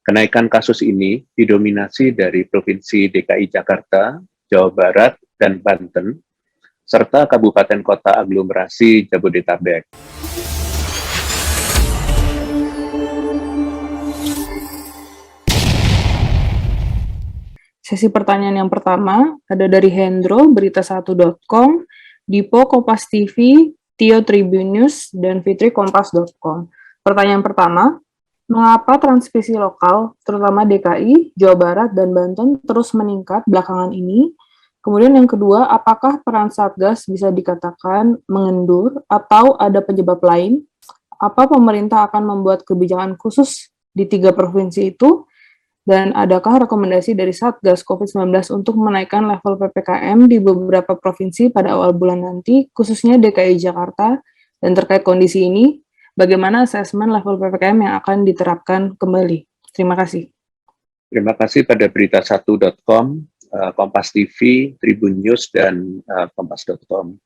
Kenaikan kasus ini didominasi dari Provinsi DKI Jakarta, Jawa Barat, dan Banten, serta kabupaten kota aglomerasi Jabodetabek. Sesi pertanyaan yang pertama ada dari Hendro, berita1.com, Dipo, Kompas TV, Tio Tribunnews, dan Fitri, Kompas.com. Pertanyaan pertama, mengapa transmisi lokal, terutama DKI, Jawa Barat, dan Banten terus meningkat belakangan ini? Kemudian yang kedua, apakah peran Satgas bisa dikatakan mengendur atau ada penyebab lain? Apa pemerintah akan membuat kebijakan khusus di 3 provinsi itu? Dan adakah rekomendasi dari Satgas COVID-19 untuk menaikkan level PPKM di beberapa provinsi pada awal bulan nanti, khususnya DKI Jakarta? Dan terkait kondisi ini, bagaimana asesmen level PPKM yang akan diterapkan kembali? Terima kasih. Terima kasih pada berita1.com, Kompas TV, Tribun News, dan Kompas.com.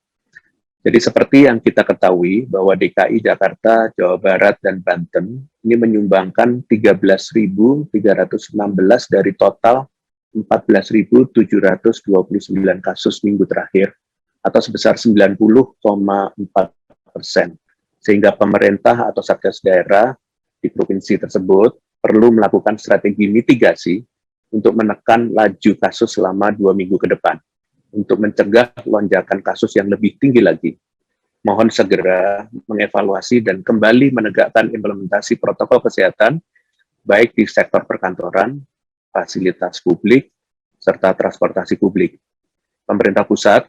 Jadi seperti yang kita ketahui bahwa DKI Jakarta, Jawa Barat, dan Banten ini menyumbangkan 13.316 dari total 14.729 kasus minggu terakhir atau sebesar 90,4%. Sehingga pemerintah atau satgas daerah di provinsi tersebut perlu melakukan strategi mitigasi untuk menekan laju kasus selama 2 minggu ke depan, untuk mencegah lonjakan kasus yang lebih tinggi lagi. Mohon segera mengevaluasi dan kembali menegakkan implementasi protokol kesehatan, baik di sektor perkantoran, fasilitas publik, serta transportasi publik. Pemerintah pusat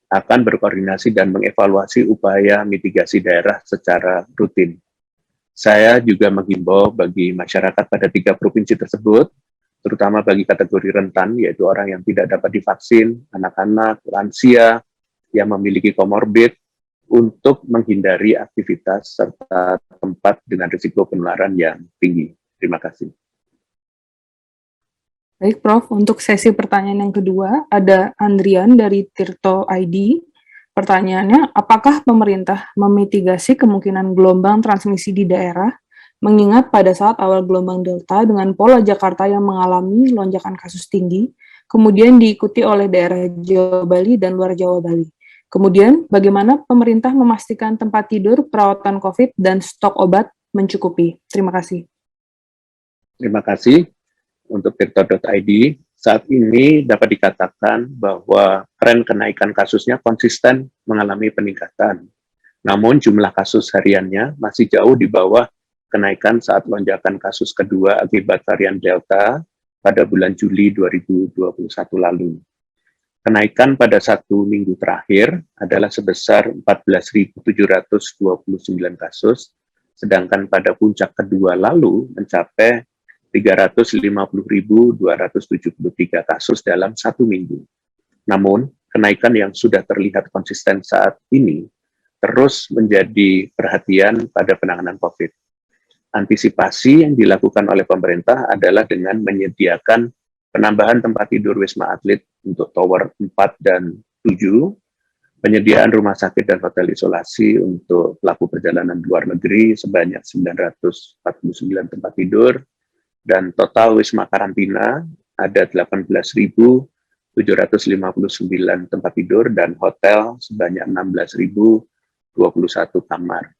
akan berkoordinasi dan mengevaluasi upaya mitigasi daerah secara rutin. Saya juga menghimbau bagi masyarakat pada 3 provinsi tersebut, terutama bagi kategori rentan, yaitu orang yang tidak dapat divaksin, anak-anak, lansia, yang memiliki komorbid, untuk menghindari aktivitas serta tempat dengan risiko penularan yang tinggi. Terima kasih. Baik, Prof. Untuk sesi pertanyaan yang kedua, ada Andrian dari Tirto ID. Pertanyaannya, apakah pemerintah memitigasi kemungkinan gelombang transmisi di daerah, mengingat pada saat awal gelombang Delta dengan pola Jakarta yang mengalami lonjakan kasus tinggi, kemudian diikuti oleh daerah Jawa Bali dan luar Jawa Bali. Kemudian, bagaimana pemerintah memastikan tempat tidur, perawatan COVID, dan stok obat mencukupi? Terima kasih. Terima kasih untuk tirto.id. Saat ini dapat dikatakan bahwa tren kenaikan kasusnya konsisten mengalami peningkatan. Namun jumlah kasus hariannya masih jauh di bawah kenaikan saat lonjakan kasus kedua akibat varian Delta pada bulan Juli 2021 lalu. Kenaikan pada 1 minggu terakhir adalah sebesar 14.729 kasus, sedangkan pada puncak kedua lalu mencapai 350.273 kasus dalam 1 minggu. Namun, kenaikan yang sudah terlihat konsisten saat ini terus menjadi perhatian pada penanganan COVID. Antisipasi yang dilakukan oleh pemerintah adalah dengan menyediakan penambahan tempat tidur Wisma Atlet untuk tower 4 dan 7, penyediaan rumah sakit dan hotel isolasi untuk pelaku perjalanan luar negeri sebanyak 949 tempat tidur, dan total Wisma Karantina ada 18.759 tempat tidur dan hotel sebanyak 16.021 kamar.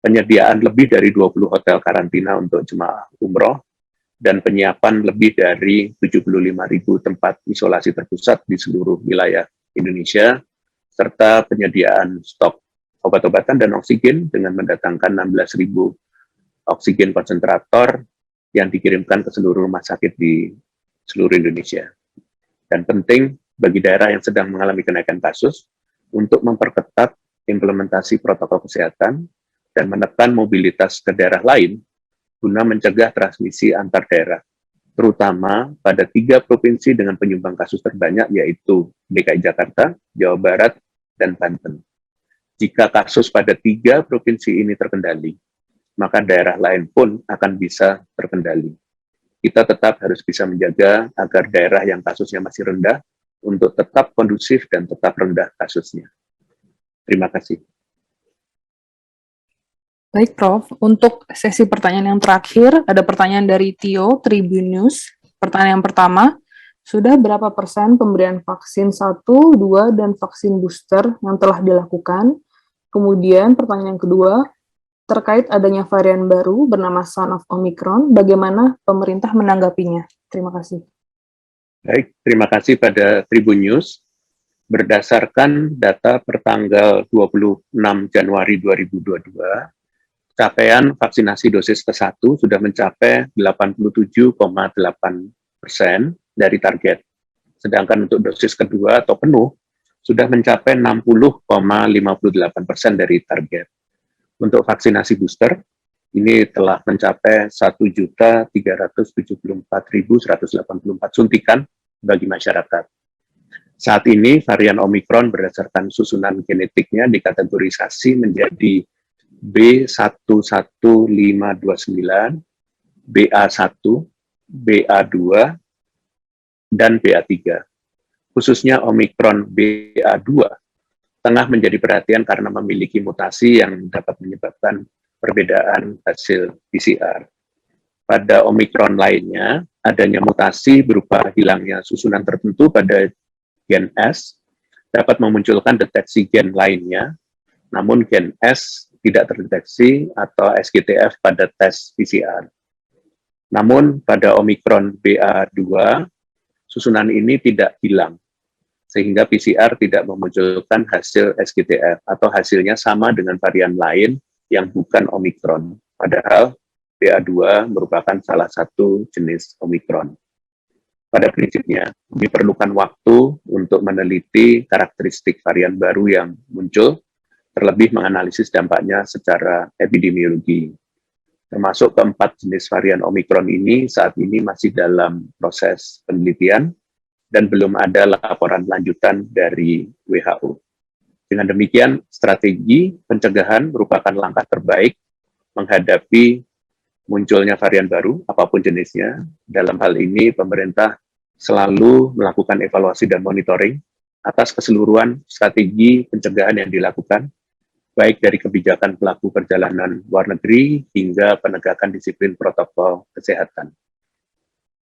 Penyediaan lebih dari 20 hotel karantina untuk jemaah umroh, dan penyiapan lebih dari 75.000 tempat isolasi terpusat di seluruh wilayah Indonesia, serta penyediaan stok obat-obatan dan oksigen dengan mendatangkan 16.000 oksigen konsentrator yang dikirimkan ke seluruh rumah sakit di seluruh Indonesia. Dan penting bagi daerah yang sedang mengalami kenaikan kasus untuk memperketat implementasi protokol kesehatan dan menekan mobilitas ke daerah lain guna mencegah transmisi antar daerah, terutama pada 3 provinsi dengan penyumbang kasus terbanyak, yaitu DKI Jakarta, Jawa Barat, dan Banten. Jika kasus pada 3 provinsi ini terkendali, maka daerah lain pun akan bisa terkendali. Kita tetap harus bisa menjaga agar daerah yang kasusnya masih rendah untuk tetap kondusif dan tetap rendah kasusnya. Terima kasih. Baik, Prof. Untuk sesi pertanyaan yang terakhir, ada pertanyaan dari Tio Tribun News. Pertanyaan pertama, sudah berapa persen pemberian vaksin 1, 2, dan vaksin booster yang telah dilakukan? Kemudian pertanyaan kedua, terkait adanya varian baru bernama Son of Omicron, bagaimana pemerintah menanggapinya? Terima kasih. Baik, terima kasih pada Tribun News. Berdasarkan data pertanggal 26 Januari 2022, capaian vaksinasi dosis ke-1 sudah mencapai 87,8% dari target. Sedangkan untuk dosis kedua atau penuh, sudah mencapai 60,58% dari target. Untuk vaksinasi booster, ini telah mencapai 1.374.184 suntikan bagi masyarakat. Saat ini, varian Omicron berdasarkan susunan genetiknya dikategorisasi menjadi B11529, BA1, BA2, dan BA3. Khususnya Omicron BA2 tengah menjadi perhatian karena memiliki mutasi yang dapat menyebabkan perbedaan hasil PCR. Pada Omicron lainnya, adanya mutasi berupa hilangnya susunan tertentu pada gen S dapat memunculkan deteksi gen lainnya, namun gen S tidak terdeteksi atau SGTF pada tes PCR. Namun pada Omicron BA2, susunan ini tidak hilang, sehingga PCR tidak memunculkan hasil SGTF atau hasilnya sama dengan varian lain yang bukan Omicron. Padahal BA2 merupakan salah satu jenis Omicron. Pada prinsipnya, diperlukan waktu untuk meneliti karakteristik varian baru yang muncul, terlebih menganalisis dampaknya secara epidemiologi. Termasuk keempat jenis varian Omicron ini saat ini masih dalam proses penelitian dan belum ada laporan lanjutan dari WHO. Dengan demikian, strategi pencegahan merupakan langkah terbaik menghadapi munculnya varian baru, apapun jenisnya. Dalam hal ini, pemerintah selalu melakukan evaluasi dan monitoring atas keseluruhan strategi pencegahan yang dilakukan, baik dari kebijakan pelaku perjalanan luar negeri hingga penegakan disiplin protokol kesehatan.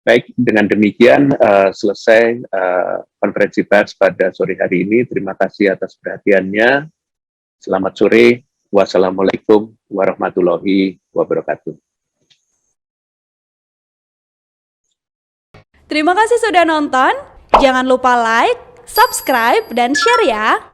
Baik, dengan demikian selesai konferensi pers pada sore hari ini. Terima kasih atas perhatiannya. Selamat sore. Wassalamualaikum warahmatullahi wabarakatuh. Terima kasih sudah nonton. Jangan lupa like, subscribe, dan share ya.